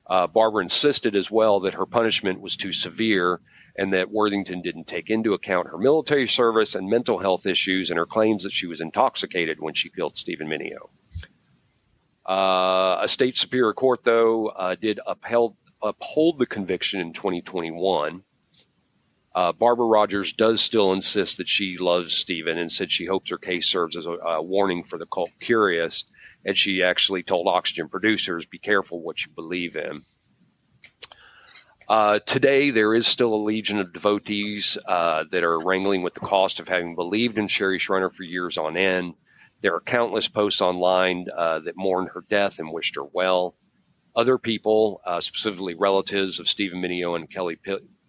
Barbara insisted as well that her punishment was too severe and that Worthington didn't take into account her military service and mental health issues and her claims that she was intoxicated when she killed Stephen Mineo. A state superior court, though, did uphold the conviction in 2021. Barbara Rogers does still insist that she loves Stephen and said she hopes her case serves as a warning for the cult curious. And she actually told Oxygen producers, be careful what you believe in. Today, there is still a legion of devotees that are wrangling with the cost of having believed in Sherry Shriner for years on end. There are countless posts online that mourned her death and wished her well. Other people, specifically relatives of Stephen Mineo and Kelly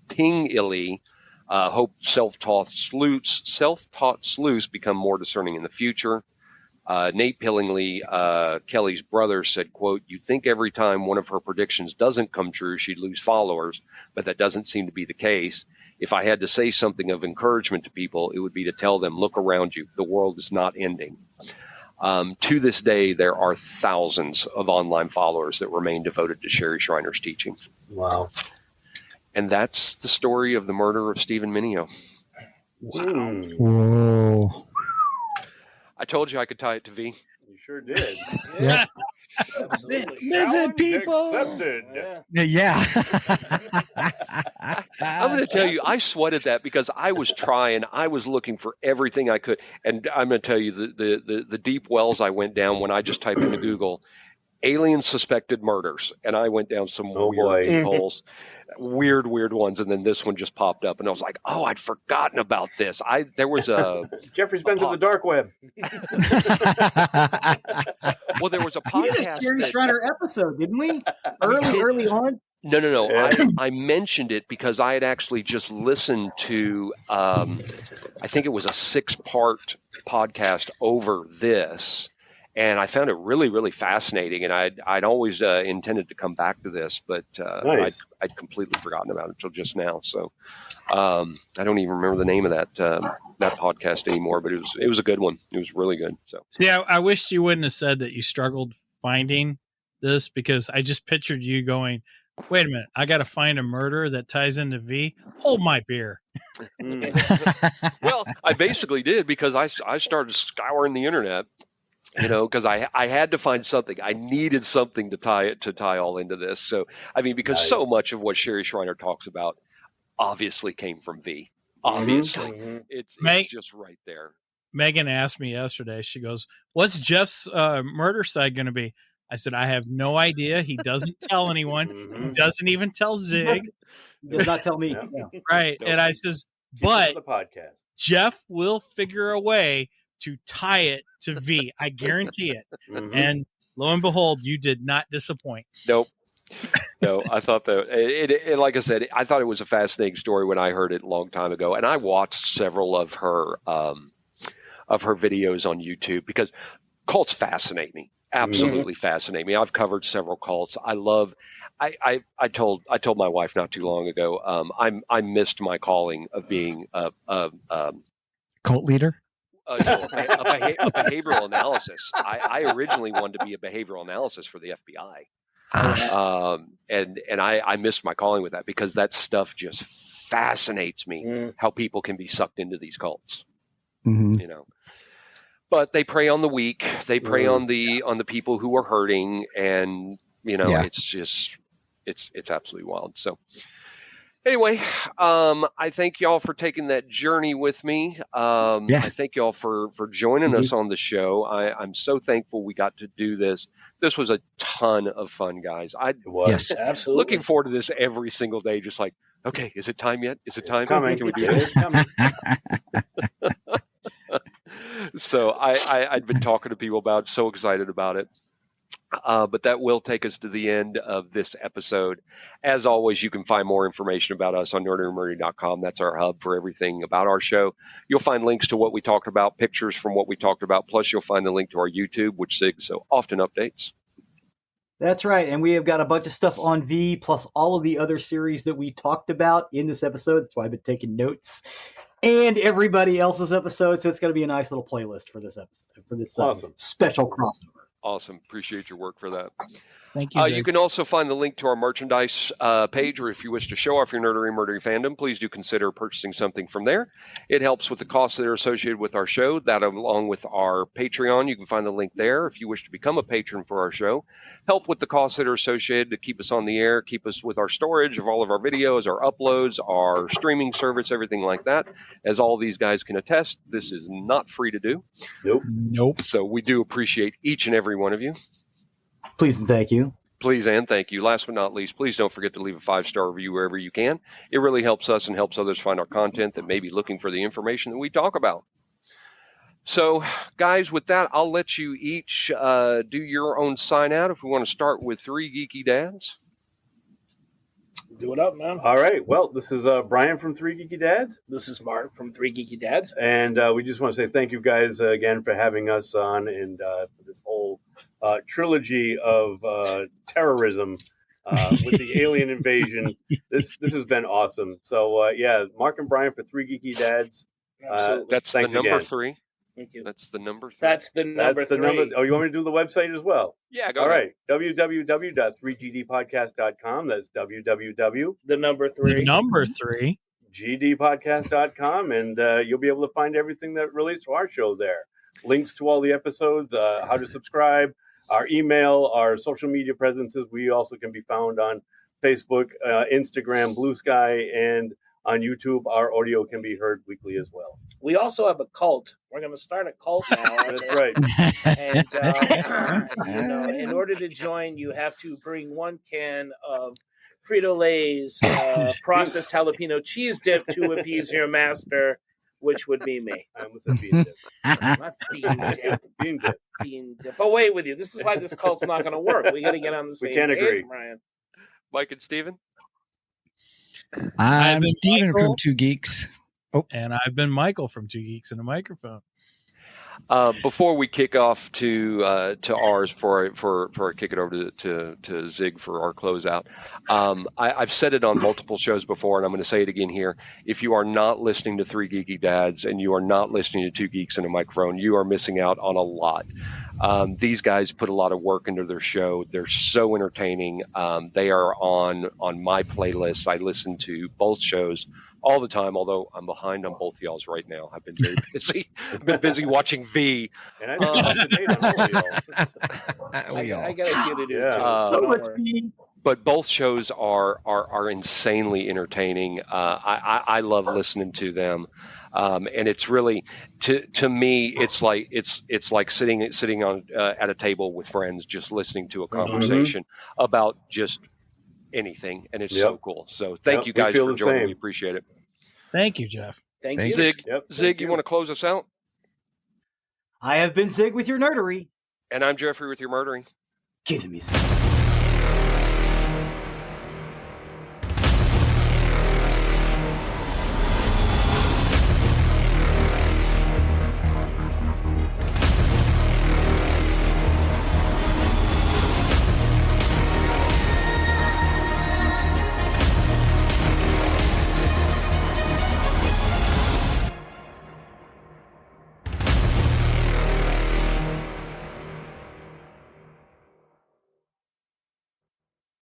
Ping Illy, hope self-taught sleuths become more discerning in the future. Nate Pillingly, Kelly's brother, said, quote, "You'd think every time one of her predictions doesn't come true, she'd lose followers, but that doesn't seem to be the case. If I had to say something of encouragement to people, it would be to tell them, look around you. The world is not ending." To this day, there are thousands of online followers that remain devoted to Sherry Shriner's teachings. Wow. And that's the story of the murder of Stephen Mineo. Wow. Whoa. I told you I could tie it to V. You sure did. Yeah. Absolutely. Lizard Challenge people. accepted. Yeah. I'm going to tell you, I sweated that because I was trying. I was looking for everything I could. And I'm going to tell you the deep wells I went down when I just typed into Google, alien suspected murders. And I went down some weird deep holes, weird ones. And then this one just popped up. And I was like, oh, I'd forgotten about this. There was a... Jeffrey's been to the dark web. Well, there was a We did a podcast Sherry that... Shriner episode, didn't we? Early on. No. Yeah. I mentioned it because I had actually just listened to, I think it was a 6-part podcast over this, and I found it really, really fascinating. And I'd always intended to come back to this, but Nice. I'd completely forgotten about it until just now. So I don't even remember the name of that podcast anymore. But it was a good one. It was really good. So See, I wished you wouldn't have said that you struggled finding this, because I just pictured you going, wait a minute, I got to find a murder that ties into V. Hold my beer. well, I basically did, because I started scouring the internet. Because I had to find something. I needed something to tie all into this. So, I mean, because so much of what Sherry Shriner talks about obviously came from V. Obviously. Mm-hmm. It's just right there. Megan asked me yesterday, she goes, what's Jeff's murder side going to be? I said, I have no idea. He doesn't tell anyone. He doesn't even tell Zig. He does not tell me. Yeah. Yeah. Right. Nope. And I says, Keep but it to the podcast. Jeff will figure a way to tie it to V. I guarantee it. Mhm. And lo and behold, you did not disappoint. Nope. No, I thought that it like I said, I thought it was a fascinating story when I heard it a long time ago, and I watched several of her videos on YouTube because cults fascinate me. Absolutely fascinate me. I've covered several cults. I told my wife not too long ago. I missed my calling of being a Cult leader. a behavioral analysis. I originally wanted to be a behavioral analysis for the FBI. And I missed my calling with that because that stuff just fascinates me, how people can be sucked into these cults, but they prey on the weak. They prey on the people who are hurting. And, it's just, it's absolutely wild. So anyway, I thank y'all for taking that journey with me. I thank y'all for joining us on the show. I'm so thankful we got to do this. This was a ton of fun, guys. Yes, absolutely. Looking forward to this every single day. Just like, okay, is it time yet? Is it time? Coming. Can we do It it? is coming. So I'd been talking to people about it, so excited about it. But that will take us to the end of this episode. As always, you can find more information about us on nerderyandmurdery.com. That's our hub for everything about our show. You'll find links to what we talked about, pictures from what we talked about, plus you'll find the link to our YouTube, which Sig so often updates. That's right. And we have got a bunch of stuff on V, plus all of the other series that we talked about in this episode. That's why I've been taking notes. And everybody else's episode. So it's going to be a nice little playlist for this episode, for this Awesome. special crossover. Awesome. Appreciate your work for that. Thank you. You can also find the link to our merchandise page, or if you wish to show off your Nerdery and Murdery fandom, please do consider purchasing something from there. It helps with the costs that are associated with our show, that along with our Patreon. You can find the link there if you wish to become a patron for our show. Help with the costs that are associated to keep us on the air, keep us with our storage of all of our videos, our uploads, our streaming service, everything like that. As all these guys can attest, this is not free to do. Nope. Nope. So we do appreciate each and every one of you. Please and thank you. Please and thank you. Last but not least, please don't forget to leave a 5-star review wherever you can. It really helps us and helps others find our content that may be looking for the information that we talk about. So, guys, with that, I'll let you each do your own sign out. If we want to start with Three Geeky Dads. Do it up, man. All right. Well, this is Brian from Three Geeky Dads. This is Mark from Three Geeky Dads. And we just want to say thank you guys again for having us on and for this whole trilogy of terrorism with the alien invasion. This has been awesome. So, Mark and Brian for Three Geeky Dads. That's the number again. 3. Thank you. That's the number 3. That's the number 3. Oh, you want me to do the website as well? Yeah, go All ahead. right. www.3gdpodcast.com. That's www. The number 3. The number 3. gdpodcast.com, and you'll be able to find everything that relates to our show there. Links to all the episodes, how to subscribe, our email, our social media presences. We also can be found on Facebook, Instagram, Blue Sky, and on YouTube. Our audio can be heard weekly as well. We also have a cult. We're going to start a cult now. That's right. And in order to join, you have to bring 1 can of Frito-Lay's processed jalapeno cheese dip to appease your master, which would be me. I almost said bean dip. Not bean dip. Bean dip. Bean dip. But wait with you. This is why this cult's not going to work. We got to get on the same can't page, agree. Brian. Mike and Steven? I'm been Steven Michael. from Two Geeks. And I've been Michael from Two Geeks and a Microphone. Before we kick off to ours, for I kick it over to Zig for our closeout, I've said it on multiple shows before, and I'm going to say it again here. If you are not listening to Three Geeky Dads and you are not listening to Two Geeks and a Microphone, you are missing out on a lot. These guys put a lot of work into their show. They're so entertaining. They are on my playlist. I listen to both shows all the time, although I'm behind on both y'all's right now. I've been very busy. I've been busy watching V. And I think up to date on all of y'all. I got a few to do, Yeah. too. So So don't much worry. speed. But both shows are insanely entertaining. I love listening to them, and it's really to me it's like sitting on at a table with friends, just listening to a conversation about just anything, and it's so cool. So thank you guys for joining. We appreciate it. Thank you, Jeff. Thank you. Zig, Yep, Zig, you want to close us out? I have been Zig with your nerdery. And I'm Jeffrey with your murdering. Give me some.